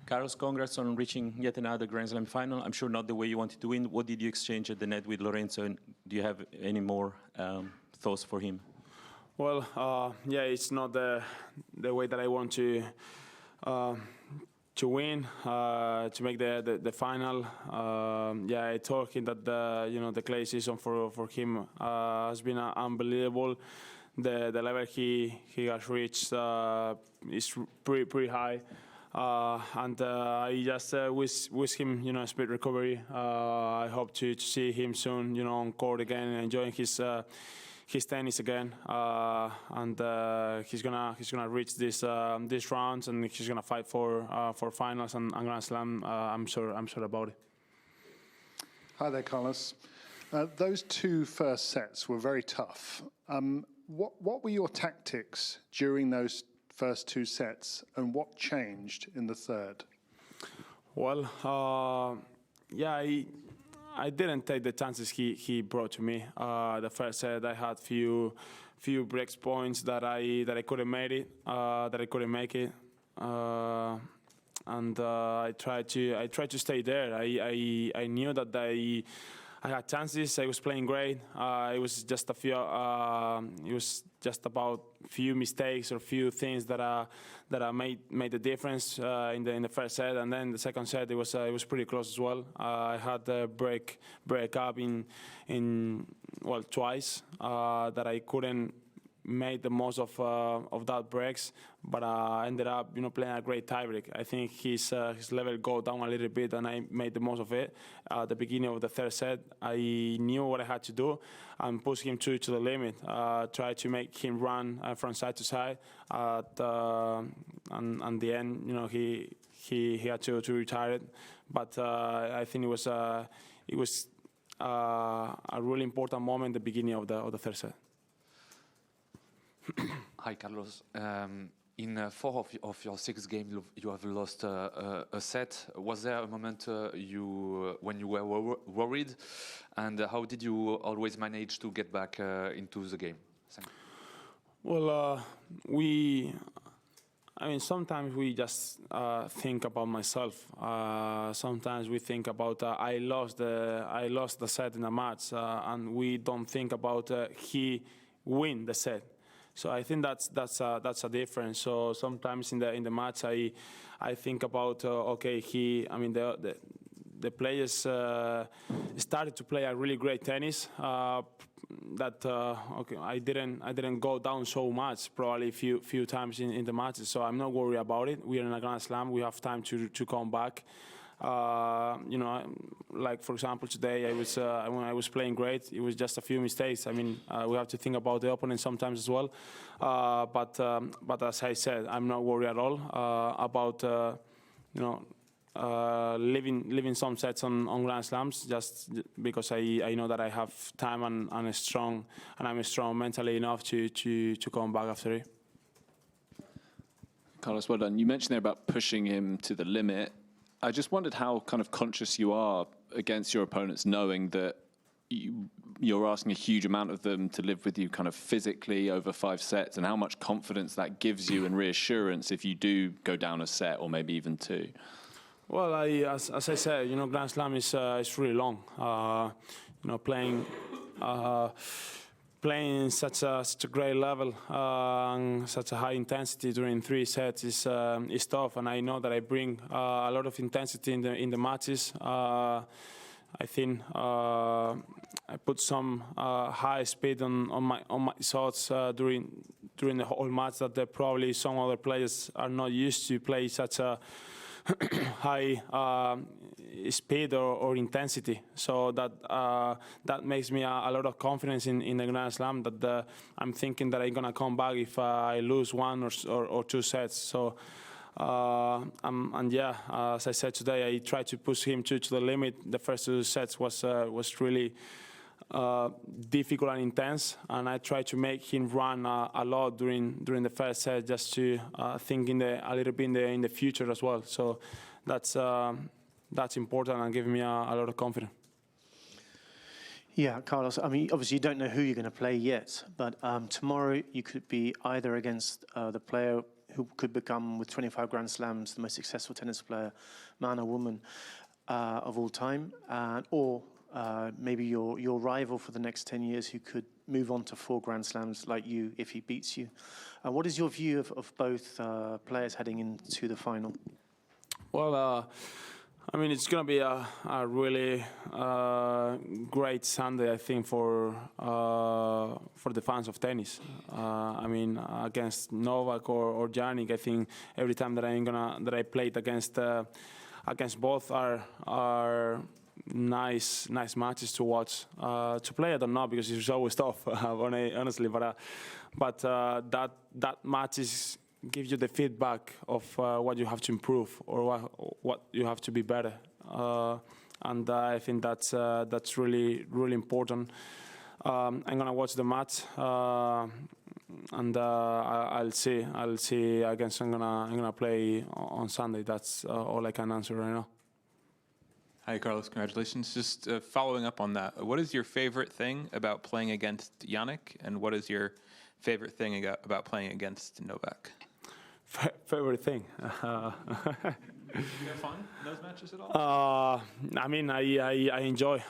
Carlos, congrats on reaching yet another Grand Slam final. I'm sure not the way you wanted to win. What did you exchange at the net with Lorenzo, and do you have any more thoughts for him? Well, yeah, it's not the way that I want to win, to make the final. Yeah, I told him that the clay season for him has been unbelievable. The level he has reached is pretty high. And I just wish him, a speed recovery. I hope to see him soon, on court again, enjoying his tennis again. And he's gonna reach this rounds, and he's gonna fight for finals and Grand Slam. I'm sure about it. Hi there, Carlos. Those two first sets were very tough. What were your tactics during those first two sets, and what changed in the third? Well, yeah, I didn't take the chances he brought to me. The first set I had few break points that I couldn't make it, and I tried to stay there. I knew that I had chances. I was playing great. It was just about few mistakes or few things that made the difference in the first set, and then the second set it was pretty close as well. I had a break up in twice that I couldn't make the most of that breaks, but I ended up playing a great tiebreak. I think his level go down a little bit, and I made the most of it. At the beginning of the third set, I knew what I had to do and push him to the limit. Try to make him run from side to side. And the end, he had to retire it. But I think it was a really important moment at the beginning of the third set. Hi, Carlos. In 4 of your 6 games, you have lost a set. Was there a moment when you were worried, and how did you always manage to get back into the game? Thank you. Well, sometimes we just think about myself. Sometimes we think about I lost the set in a match, and we don't think about he win the set. So I think that's a difference. So sometimes in the match I think about the players started to play a really great tennis. I didn't go down so much, probably few times in the matches. So I'm not worried about it. We are in a Grand Slam. We have time to come back. Like for example today, when I was playing great, it was just a few mistakes. We have to think about the opponent sometimes as well. But as I said, I'm not worried at all about leaving some sets on Grand Slams, just because I know that I have time and I'm strong mentally enough to come back after it. Carlos, well done. You mentioned there about pushing him to the limit. I just wondered how kind of conscious you are against your opponents, knowing that you're asking a huge amount of them to live with you kind of physically over 5 sets, and how much confidence that gives you and reassurance if you do go down a set or maybe even 2. Well, as I said, Grand Slam is really long. Playing such a great level and such a high intensity during 3 sets is tough, and I know that I bring a lot of intensity in the matches. I think I put some high speed on my shots during the whole match that probably some other players are not used to play such a high speed or intensity. So that makes me a lot of confidence in the Grand Slam, that I'm thinking that I'm gonna come back if I lose 1 or 2 sets. So and yeah, as I said today, I tried to push him to the limit. The first 2 sets was really difficult and intense, and I tried to make him run a lot during the first set, just to think a little bit in the future as well. So that's important and giving me a lot of confidence. Yeah, Carlos, obviously you don't know who you're going to play yet, but tomorrow you could be either against the player who could become, with 25 Grand Slams, the most successful tennis player, man or woman, of all time, or maybe your rival for the next 10 years who could move on to 4 Grand Slams like you if he beats you. What is your view of both players heading into the final? Well, I mean, it's going to be a really great Sunday, I think, for the fans of tennis. I mean, against Novak or Jannik, I think every time that I played against both are nice matches to watch. To play, I don't know, because it's always tough, honestly. But that matches give you the feedback of what you have to improve or what you have to be better. And I think that's really important. I'm gonna watch the match, and I'll see against I'm gonna play on Sunday. That's all I can answer right now. Hi, Carlos. Congratulations. Just following up on that, what is your favorite thing about playing against Jannik, and what is your favorite thing about playing against Novak? Favorite thing? Do you have fun in those matches at all? I mean, I enjoy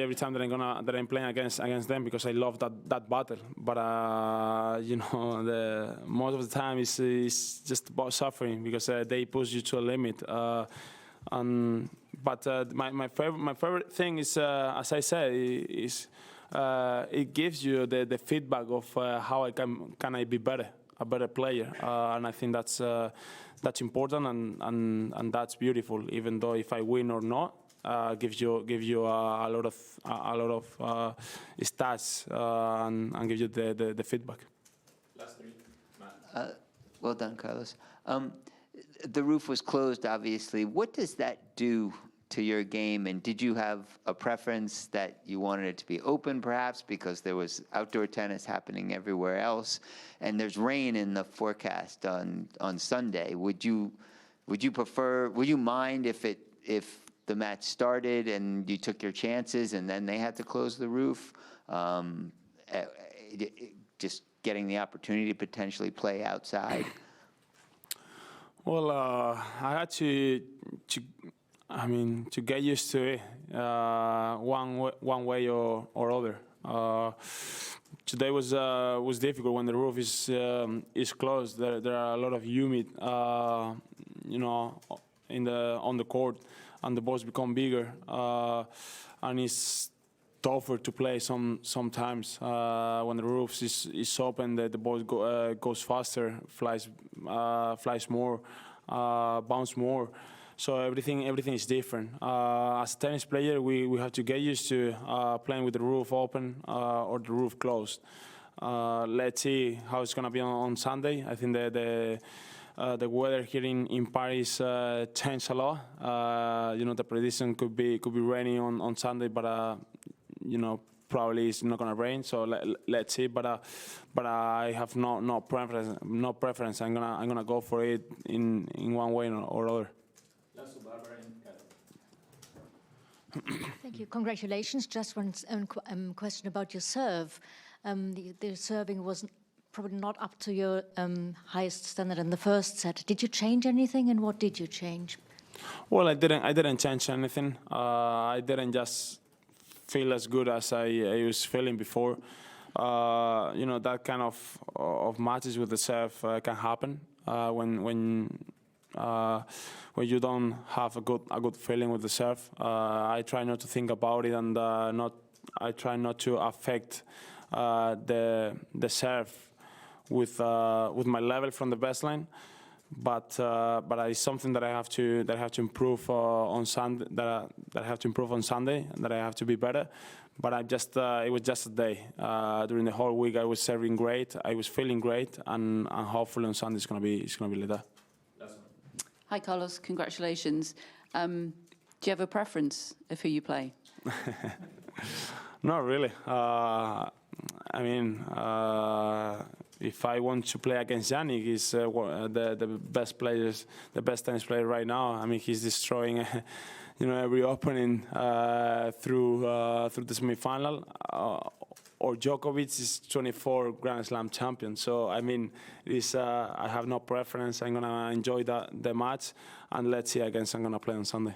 every time that I'm playing against them, because I love that battle. But you know, most of the time is just about suffering, because they push you to a limit. But my favorite thing is, as I said, is it gives you the feedback of how can I be better, a better player, and I think that's important and that's beautiful. Even though if I win or not, gives you a lot of stats and gives you the feedback. Last three. Well done, Carlos. The roof was closed, obviously. What does that do to your game? And did you have a preference that you wanted it to be open, perhaps, because there was outdoor tennis happening everywhere else, and there's rain in the forecast on Sunday? Would you mind if the match started and you took your chances and then they had to close the roof? Just getting the opportunity to potentially play outside. Well, I had to get used to it one way or other. Today was difficult when the roof is closed. There are a lot of humid, on the court, and the balls become bigger, and it's tougher to play sometimes. When the roof is open, the ball goes faster, flies more, bounce more. So everything is different. As a tennis player, we have to get used to playing with the roof open or the roof closed. Let's see how it's gonna be on Sunday. I think the weather here in Paris changed a lot. The prediction could be rainy on Sunday, but probably it's not gonna rain. So let's see. But I have no preference. I'm gonna go for it in one way or other. Thank you. Congratulations. Just one question about your serve. The serving was probably not up to your highest standard in the first set. Did you change anything, and what did you change? Well, I didn't change anything. I didn't just feel as good as I was feeling before. That kind of matches with the serve can happen when you don't have a good feeling with the serve. I try not to think about it, and I try not to affect the serve with my level from the baseline. But it's something that I have to improve on Sunday. That I have to improve on Sunday, and that I have to be better. But it was just a day. During the whole week, I was serving great. I was feeling great, and hopefully on Sunday it's gonna be like that. Hi, Carlos. Congratulations. Do you have a preference of who you play? Not really. If I want to play against Jannik, he's the best tennis player right now. I mean, he's destroying, every opening through the semifinal. or Djokovic is 24 Grand Slam champion. So I mean, I have no preference. I'm gonna enjoy the match, and let's see against I'm gonna play on Sunday.